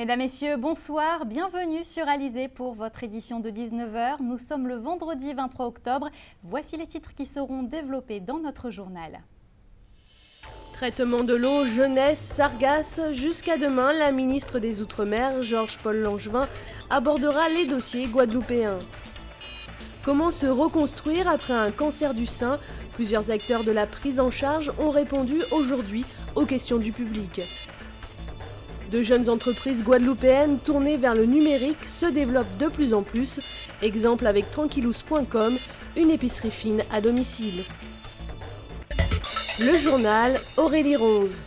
Mesdames, Messieurs, bonsoir, bienvenue sur Alizé pour votre édition de 19 h. Nous sommes le vendredi 23 octobre. Voici les titres qui seront développés dans notre journal. Traitement de l'eau, jeunesse, sargasses. Jusqu'à demain, la ministre des Outre-mer, Georges-Paul Langevin, abordera les dossiers guadeloupéens. Comment se reconstruire après un cancer du sein? Plusieurs acteurs de la prise en charge ont répondu aujourd'hui aux questions du public. De jeunes entreprises guadeloupéennes tournées vers le numérique se développent de plus en plus. Exemple avec Tranquillous.com, une épicerie fine à domicile. Le journal, Aurélie Ronze.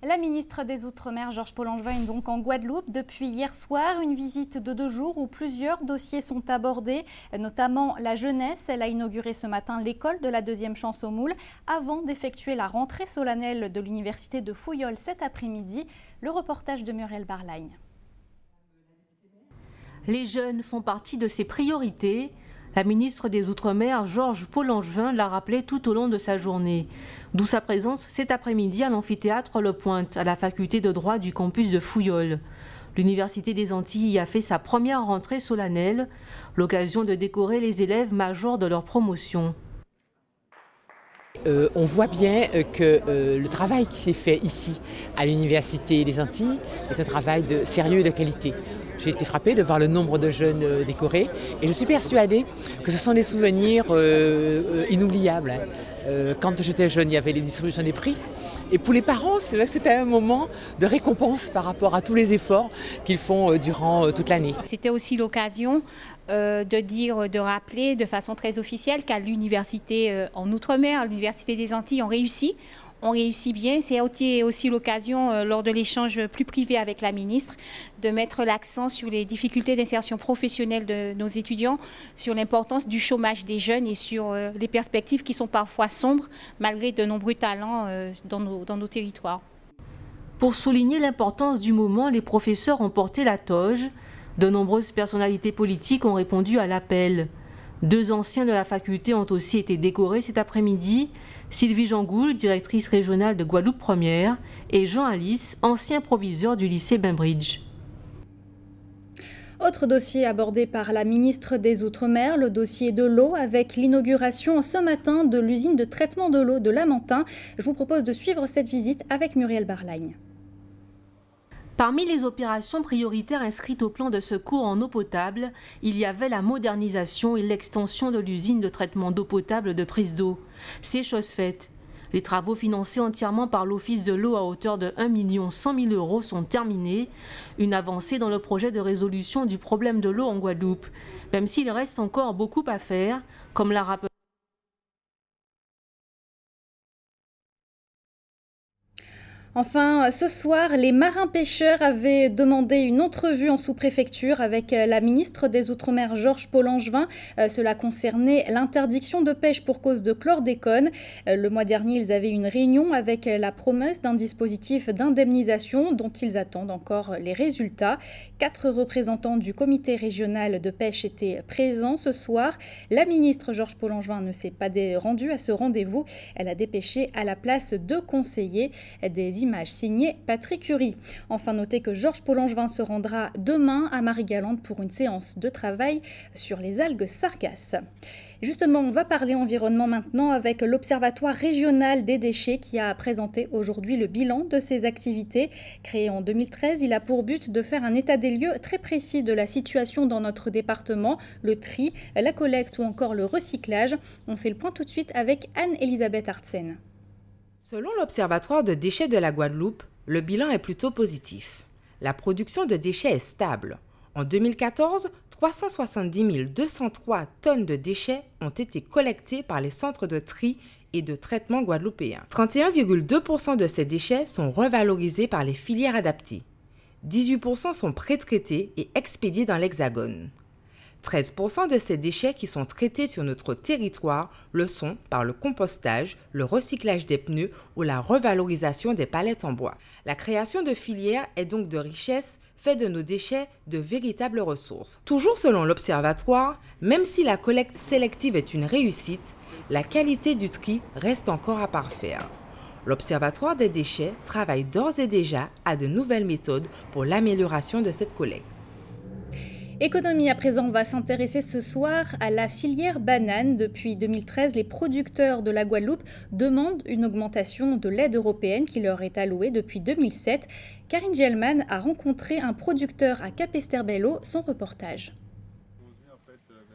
La ministre des Outre-mer, Georges-Paul Langevin, est donc en Guadeloupe depuis hier soir. Une visite de 2 jours où plusieurs dossiers sont abordés, notamment la jeunesse. Elle a inauguré ce matin l'école de la 2e chance au moule avant d'effectuer la rentrée solennelle de l'université de Fouillol cet après-midi. Le reportage de Muriel Barlagne. Les jeunes font partie de ses priorités. La ministre des Outre-mer, Georges-Paul Langevin, l'a rappelé tout au long de sa journée. D'où sa présence cet après-midi à l'amphithéâtre Le Pointe, à la faculté de droit du campus de Fouillol. L'Université des Antilles y a fait sa première rentrée solennelle, l'occasion de décorer les élèves majors de leur promotion. On voit bien que le travail qui s'est fait ici, à l'Université des Antilles, est un travail sérieux et de qualité. J'ai été frappée de voir le nombre de jeunes décorés et je suis persuadée que ce sont des souvenirs inoubliables. Quand j'étais jeune, il y avait les distributions des prix. Et pour les parents, c'était un moment de récompense par rapport à tous les efforts qu'ils font durant toute l'année. C'était aussi l'occasion de rappeler de façon très officielle qu'à l'université en Outre-mer, à l'Université des Antilles, on réussit bien. C'est aussi l'occasion, lors de l'échange plus privé avec la ministre, de mettre l'accent sur les difficultés d'insertion professionnelle de nos étudiants, sur l'importance du chômage des jeunes et sur les perspectives qui sont parfois sombres, malgré de nombreux talents dans nos territoires. Pour souligner l'importance du moment, les professeurs ont porté la toge. De nombreuses personnalités politiques ont répondu à l'appel. 2 anciens de la faculté ont aussi été décorés cet après-midi. Sylvie Jangoul, directrice régionale de Guadeloupe Première, et Jean Alice, ancien proviseur du lycée Bainbridge. Autre dossier abordé par la ministre des Outre-mer, le dossier de l'eau avec l'inauguration ce matin de l'usine de traitement de l'eau de Lamentin. Je vous propose de suivre cette visite avec Muriel Barlagne. Parmi les opérations prioritaires inscrites au plan de secours en eau potable, il y avait la modernisation et l'extension de l'usine de traitement d'eau potable de prise d'eau. C'est chose faite. Les travaux financés entièrement par l'Office de l'eau à hauteur de 1 100 000 € sont terminés. Une avancée dans le projet de résolution du problème de l'eau en Guadeloupe, même s'il reste encore beaucoup à faire, comme l'a rappelé. Enfin, ce soir, les marins-pêcheurs avaient demandé une entrevue en sous-préfecture avec la ministre des Outre-mer, Georges-Paul Langevin. Cela concernait l'interdiction de pêche pour cause de chlordécone. Le mois dernier, ils avaient une réunion avec la promesse d'un dispositif d'indemnisation dont ils attendent encore les résultats. 4 représentants du comité régional de pêche étaient présents ce soir. La ministre Georges-Paul Langevin ne s'est pas rendue à ce rendez-vous. Elle a dépêché à la place 2 conseillers. Des images signées Patrick Curie. Enfin, notez que Georges-Paul Langevin se rendra demain à Marie-Galante pour une séance de travail sur les algues sargasses. Justement, on va parler environnement maintenant avec l'Observatoire régional des déchets qui a présenté aujourd'hui le bilan de ses activités. Créé en 2013, il a pour but de faire un état des lieux très précis de la situation dans notre département, le tri, la collecte ou encore le recyclage. On fait le point tout de suite avec Anne-Elisabeth Artsen. Selon l'Observatoire de déchets de la Guadeloupe, le bilan est plutôt positif. La production de déchets est stable. En 2014, 370 203 tonnes de déchets ont été collectées par les centres de tri et de traitement guadeloupéens. 31,2% de ces déchets sont revalorisés par les filières adaptées. 18% sont pré-traités et expédiés dans l'Hexagone. 13% de ces déchets qui sont traités sur notre territoire le sont par le compostage, le recyclage des pneus ou la revalorisation des palettes en bois. La création de filières est donc de richesse, fait de nos déchets de véritables ressources. Toujours selon l'Observatoire, même si la collecte sélective est une réussite, la qualité du tri reste encore à parfaire. L'Observatoire des déchets travaille d'ores et déjà à de nouvelles méthodes pour l'amélioration de cette collecte. Économie, à présent, on va s'intéresser ce soir à la filière banane. Depuis 2013, les producteurs de la Guadeloupe demandent une augmentation de l'aide européenne qui leur est allouée depuis 2007. Karine Gelman a rencontré un producteur à Capesterre-Belle-Eau, son reportage.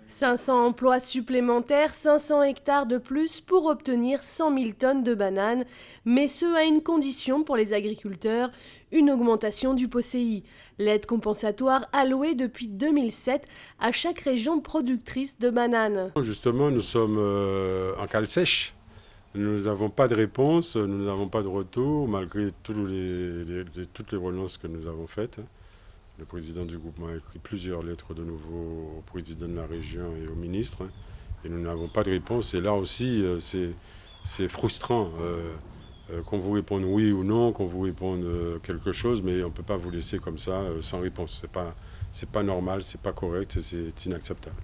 500 emplois supplémentaires, 500 hectares de plus pour obtenir 100 000 tonnes de bananes, mais ce à une condition pour les agriculteurs, une augmentation du POSEI, l'aide compensatoire allouée depuis 2007 à chaque région productrice de bananes. Justement, nous sommes en cale sèche. Nous n'avons pas de réponse, nous n'avons pas de retour, malgré toutes les relances que nous avons faites. Le président du groupement a écrit plusieurs lettres de nouveau au président de la région et au ministre. Et nous n'avons pas de réponse. Et là aussi, c'est frustrant qu'on vous réponde oui ou non, qu'on vous réponde quelque chose, mais on ne peut pas vous laisser comme ça sans réponse. C'est pas normal, c'est pas correct, c'est inacceptable.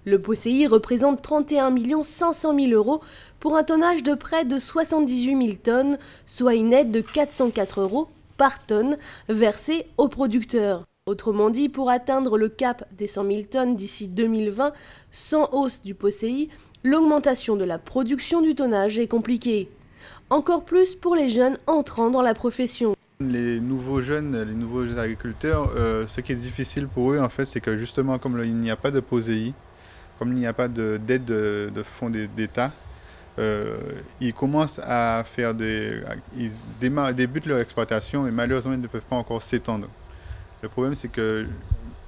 Le POSEI représente 31 500 000 € pour un tonnage de près de 78 000 tonnes, soit une aide de 404 € par tonne versée aux producteurs. Autrement dit, pour atteindre le cap des 100 000 tonnes d'ici 2020, sans hausse du POSEI, l'augmentation de la production du tonnage est compliquée. Encore plus pour les jeunes entrant dans la profession. Les nouveaux jeunes agriculteurs, ce qui est difficile pour eux, en fait, c'est que justement, comme il n'y a pas de POSEI, comme il n'y a pas d'aide de fonds d'État, ils commencent à faire ils débutent leur exploitation et malheureusement ils ne peuvent pas encore s'étendre. Le problème c'est que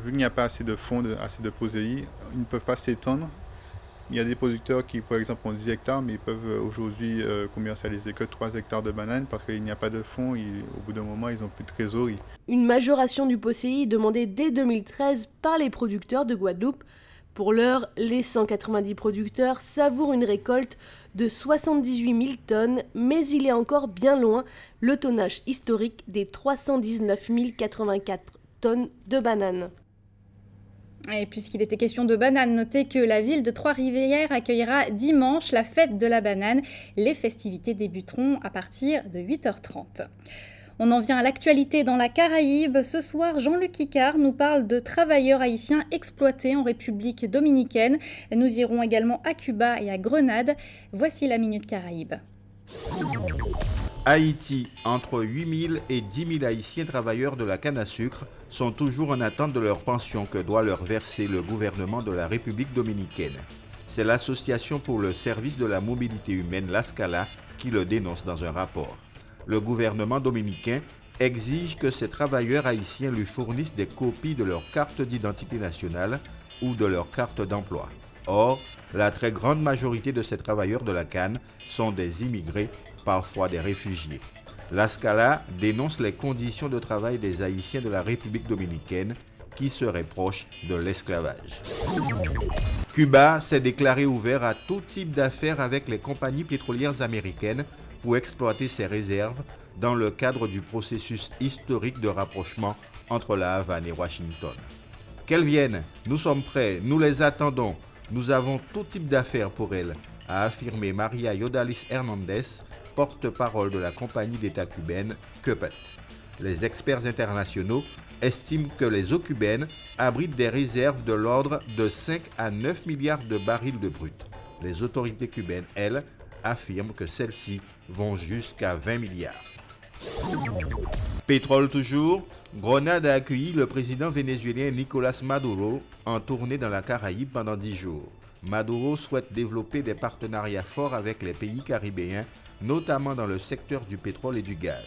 vu qu'il n'y a pas assez de fonds, assez de POSEI, ils ne peuvent pas s'étendre. Il y a des producteurs qui par exemple ont 10 hectares mais ils peuvent aujourd'hui commercialiser que 3 hectares de bananes parce qu'il n'y a pas de fonds, au bout d'un moment ils n'ont plus de trésorerie. Une majoration du POSEI demandée dès 2013 par les producteurs de Guadeloupe. Pour l'heure, les 190 producteurs savourent une récolte de 78 000 tonnes, mais il est encore bien loin le tonnage historique des 319 084 tonnes de bananes. Et puisqu'il était question de bananes, notez que la ville de Trois-Rivières accueillera dimanche la fête de la banane. Les festivités débuteront à partir de 8h30. On en vient à l'actualité dans la Caraïbe. Ce soir, Jean-Luc Icard nous parle de travailleurs haïtiens exploités en République dominicaine. Nous irons également à Cuba et à Grenade. Voici la Minute Caraïbe. Haïti, entre 8 000 et 10 000 Haïtiens travailleurs de la canne à sucre sont toujours en attente de leur pension que doit leur verser le gouvernement de la République dominicaine. C'est l'Association pour le service de la mobilité humaine, l'ASCALA, qui le dénonce dans un rapport. Le gouvernement dominicain exige que ces travailleurs haïtiens lui fournissent des copies de leur carte d'identité nationale ou de leur carte d'emploi. Or, la très grande majorité de ces travailleurs de la canne sont des immigrés, parfois des réfugiés. L'ASCALA dénonce les conditions de travail des Haïtiens de la République dominicaine qui seraient proches de l'esclavage. Cuba s'est déclaré ouvert à tout type d'affaires avec les compagnies pétrolières américaines pour exploiter ses réserves dans le cadre du processus historique de rapprochement entre la Havane et Washington. Qu'elles viennent, nous sommes prêts, nous les attendons, nous avons tout type d'affaires pour elles, a affirmé Maria Yodalis Hernandez, porte-parole de la compagnie d'État cubaine Cupet. Les experts internationaux estiment que les eaux cubaines abritent des réserves de l'ordre de 5 à 9 milliards de barils de brut. Les autorités cubaines, elles, affirment que celles-ci vont jusqu'à 20 milliards. Pétrole toujours, Grenade a accueilli le président vénézuélien Nicolás Maduro en tournée dans la Caraïbe pendant 10 jours. Maduro souhaite développer des partenariats forts avec les pays caribéens, notamment dans le secteur du pétrole et du gaz.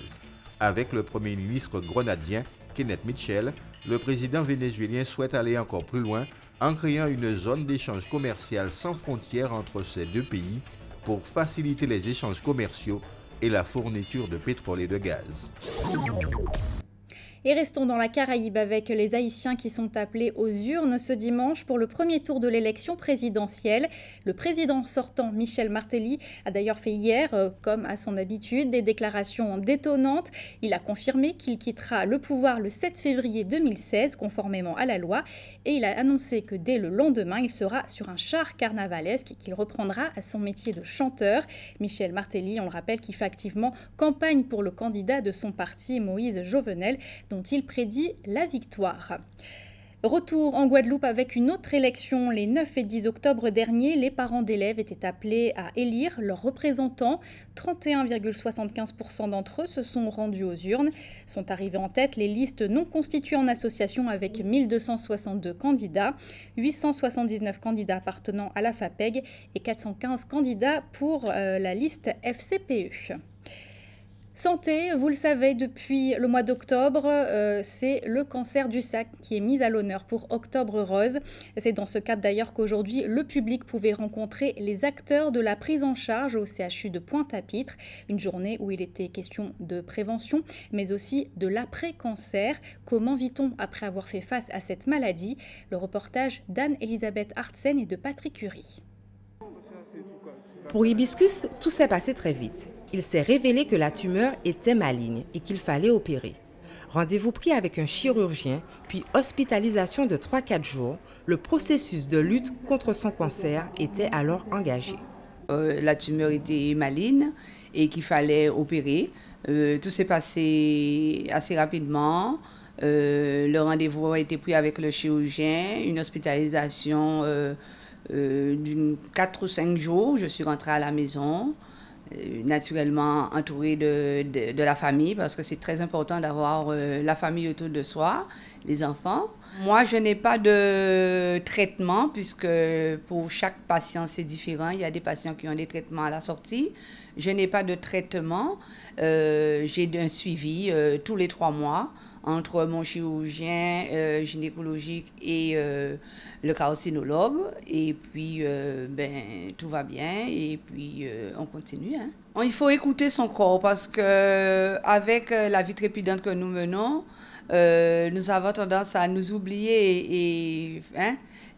Avec le premier ministre grenadien, Kenneth Mitchell, le président vénézuélien souhaite aller encore plus loin en créant une zone d'échange commercial sans frontières entre ces deux pays pour faciliter les échanges commerciaux et la fourniture de pétrole et de gaz. Et restons dans la Caraïbe avec les Haïtiens qui sont appelés aux urnes ce dimanche pour le premier tour de l'élection présidentielle. Le président sortant, Michel Martelly, a d'ailleurs fait hier, comme à son habitude, des déclarations détonnantes. Il a confirmé qu'il quittera le pouvoir le 7 février 2016, conformément à la loi, et il a annoncé que dès le lendemain, il sera sur un char carnavalesque et qu'il reprendra à son métier de chanteur. Michel Martelly, on le rappelle, qui fait activement campagne pour le candidat de son parti, Moïse Jovenel, dont il prédit la victoire. Retour en Guadeloupe avec une autre élection. Les 9 et 10 octobre dernier, les parents d'élèves étaient appelés à élire leurs représentants. 31,75% d'entre eux se sont rendus aux urnes. Sont arrivés en tête les listes non constituées en association avec 1262 candidats, 879 candidats appartenant à la FAPEG et 415 candidats pour la liste FCPE. Santé, vous le savez, depuis le mois d'octobre, c'est le cancer du sein qui est mis à l'honneur pour Octobre Rose. C'est dans ce cadre d'ailleurs qu'aujourd'hui, le public pouvait rencontrer les acteurs de la prise en charge au CHU de Pointe-à-Pitre. Une journée où il était question de prévention, mais aussi de l'après-cancer. Comment vit-on après avoir fait face à cette maladie? Le reportage d'Anne-Elisabeth Hartsen et de Patrick Curie. Pour Hibiscus, tout s'est passé très vite. Il s'est révélé que la tumeur était maligne et qu'il fallait opérer. Rendez-vous pris avec un chirurgien, puis hospitalisation de 3-4 jours. Le processus de lutte contre son cancer était alors engagé. La tumeur était maligne et qu'il fallait opérer. Tout s'est passé assez rapidement. Le rendez-vous a été pris avec le chirurgien, une hospitalisation d'une 4 ou 5 jours. Je suis rentrée à la maison, naturellement entourée de la famille, parce que c'est très important d'avoir la famille autour de soi, les enfants. Moi, je n'ai pas de traitement, puisque pour chaque patient, c'est différent. Il y a des patients qui ont des traitements à la sortie. Je n'ai pas de traitement. J'ai un suivi tous les 3 mois entre mon chirurgien gynécologique et le carcinologue. Et puis, tout va bien. Et puis, on continue. Hein. Il faut écouter son corps parce qu'avec la vie trépidante que nous menons, nous avons tendance à nous oublier.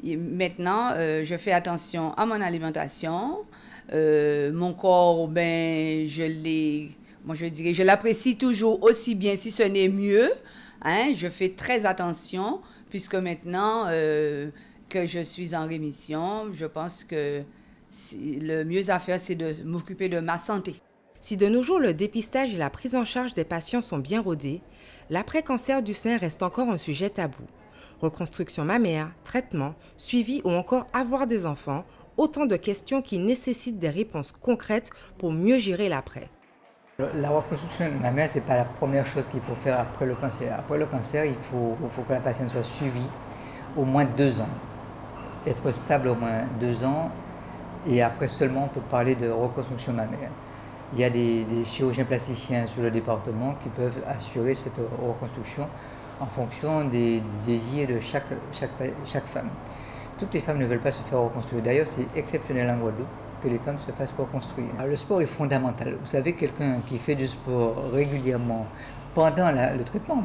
Et maintenant, je fais attention à mon alimentation. Mon corps, je l'apprécie toujours aussi bien, si ce n'est mieux. Hein, je fais très attention, puisque maintenant que je suis en rémission, je pense que le mieux à faire, c'est de m'occuper de ma santé. Si de nos jours, le dépistage et la prise en charge des patients sont bien rodés, l'après-cancer du sein reste encore un sujet tabou. Reconstruction mammaire, traitement, suivi ou encore avoir des enfants, autant de questions qui nécessitent des réponses concrètes pour mieux gérer l'après. La reconstruction mammaire, ce n'est pas la première chose qu'il faut faire après le cancer. Après le cancer, il faut que la patiente soit suivie au moins 2 ans. Être stable au moins 2 ans, et après seulement on peut parler de reconstruction mammaire. Il y a des chirurgiens plasticiens sur le département qui peuvent assurer cette reconstruction en fonction des désirs de chaque femme. Toutes les femmes ne veulent pas se faire reconstruire. D'ailleurs, c'est exceptionnel en Guadeloupe que les femmes se fassent reconstruire. Alors, le sport est fondamental. Vous savez, quelqu'un qui fait du sport régulièrement pendant le traitement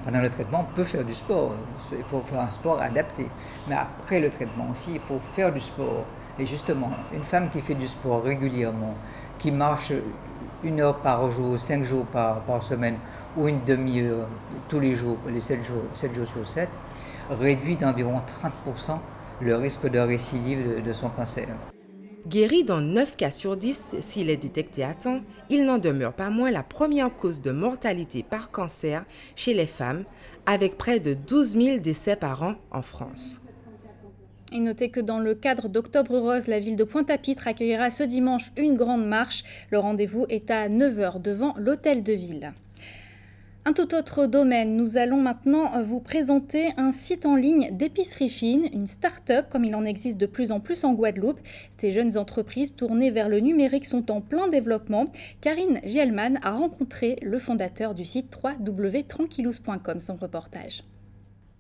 peut faire du sport. Il faut faire un sport adapté. Mais après le traitement aussi, il faut faire du sport. Et justement, une femme qui fait du sport régulièrement, qui marche 1 heure par jour, 5 jours par semaine, ou une demi-heure tous les jours, les 7 jours sur 7, réduit d'environ 30% le risque de récidive de son cancer. Guéri dans 9 cas sur 10 s'il est détecté à temps, il n'en demeure pas moins la première cause de mortalité par cancer chez les femmes, avec près de 12 000 décès par an en France. Et notez que dans le cadre d'Octobre Rose, la ville de Pointe-à-Pitre accueillera ce dimanche une grande marche. Le rendez-vous est à 9 h devant l'hôtel de ville. Un tout autre domaine, nous allons maintenant vous présenter un site en ligne d'épicerie fine, une start-up comme il en existe de plus en plus en Guadeloupe. Ces jeunes entreprises tournées vers le numérique sont en plein développement. Karine Gielman a rencontré le fondateur du site www.tranquillous.com, son reportage.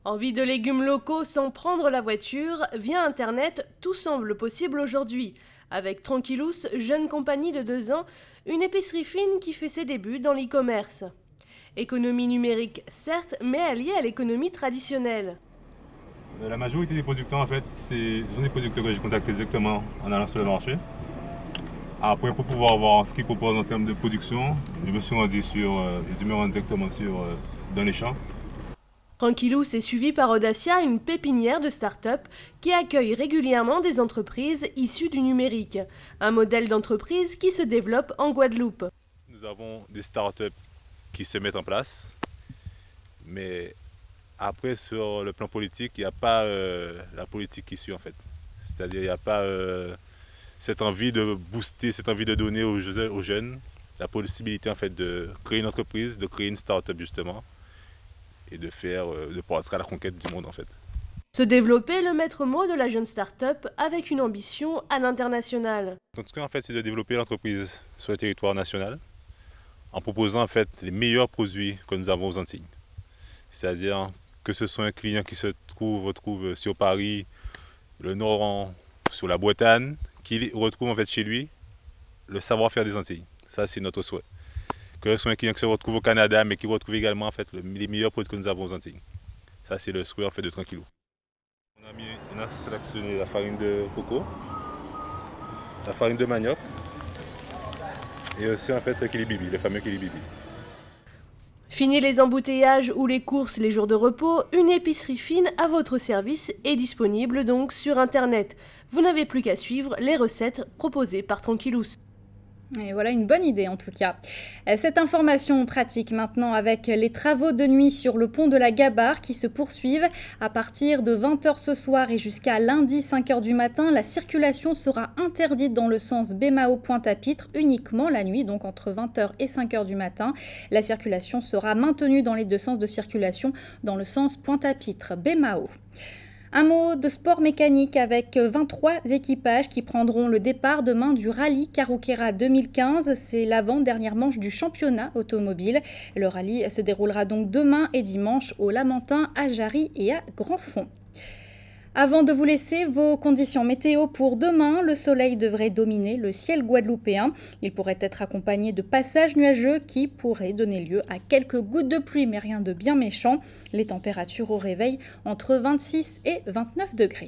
Envie de légumes locaux sans prendre la voiture? Via Internet, tout semble possible aujourd'hui. Avec Tranquillous, jeune compagnie de 2 ans, une épicerie fine qui fait ses débuts dans l'e-commerce. Économie numérique, certes, mais alliée à l'économie traditionnelle. La majorité des producteurs, en fait, sont des producteurs que j'ai contactés directement en allant sur le marché. Après, pour pouvoir voir ce qu'ils proposent en termes de production, je me suis rendu directement dans les champs. Tranquillous est suivi par Audacia, une pépinière de start-up qui accueille régulièrement des entreprises issues du numérique. Un modèle d'entreprise qui se développe en Guadeloupe. Nous avons des start-up qui se mettent en place, mais après, sur le plan politique, il n'y a pas la politique qui suit en fait. C'est-à-dire, il n'y a pas cette envie de booster, cette envie de donner aux jeunes la possibilité en fait de créer une entreprise, de créer une start-up justement, et de pouvoir être à la conquête du monde en fait. Se développer, le maître mot de la jeune start-up avec une ambition à l'international. En tout cas, en fait, c'est de développer l'entreprise sur le territoire national en proposant en fait les meilleurs produits que nous avons aux Antilles. C'est-à-dire que ce soit un client qui se retrouve sur Paris, le Nord, sur la Bretagne, qui retrouve en fait chez lui le savoir-faire des Antilles. Ça, c'est notre souhait. Que ce soit un client qui se retrouve au Canada, mais qui retrouve également en fait les meilleurs produits que nous avons aux Antilles. Ça, c'est le souhait en fait de Tranquillous. On a sélectionné la farine de coco, la farine de manioc et aussi en fait le kilibibi, le fameux kilibibi. Fini les embouteillages ou les courses les jours de repos, une épicerie fine à votre service est disponible donc sur Internet. Vous n'avez plus qu'à suivre les recettes proposées par Tranquillous. Et voilà une bonne idée en tout cas. Cette information pratique maintenant avec les travaux de nuit sur le pont de la Gabarre qui se poursuivent. À partir de 20h ce soir et jusqu'à lundi 5h du matin, la circulation sera interdite dans le sens Bémao-Pointe-à-Pitre uniquement la nuit, donc entre 20h et 5h du matin. La circulation sera maintenue dans les deux sens de circulation dans le sens Pointe-à-Pitre, Bémao. Un mot de sport mécanique avec 23 équipages qui prendront le départ demain du rallye Karoukera 2015. C'est l'avant-dernière manche du championnat automobile. Le rallye se déroulera donc demain et dimanche au Lamentin, à Jarry et à Grandfond. Avant de vous laisser, vos conditions météo pour demain, le soleil devrait dominer le ciel guadeloupéen. Il pourrait être accompagné de passages nuageux qui pourraient donner lieu à quelques gouttes de pluie, mais rien de bien méchant. Les températures au réveil entre 26 et 29 degrés.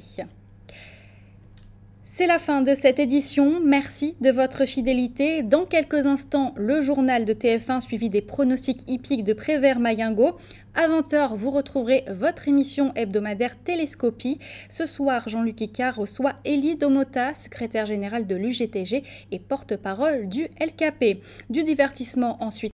C'est la fin de cette édition. Merci de votre fidélité. Dans quelques instants, le journal de TF1 suivi des pronostics hippiques de Prévert-Mayengo. À 20h, vous retrouverez votre émission hebdomadaire Télescopie. Ce soir, Jean-Luc Icard reçoit Élie Domota, secrétaire générale de l'UGTG et porte-parole du LKP. Du divertissement ensuite.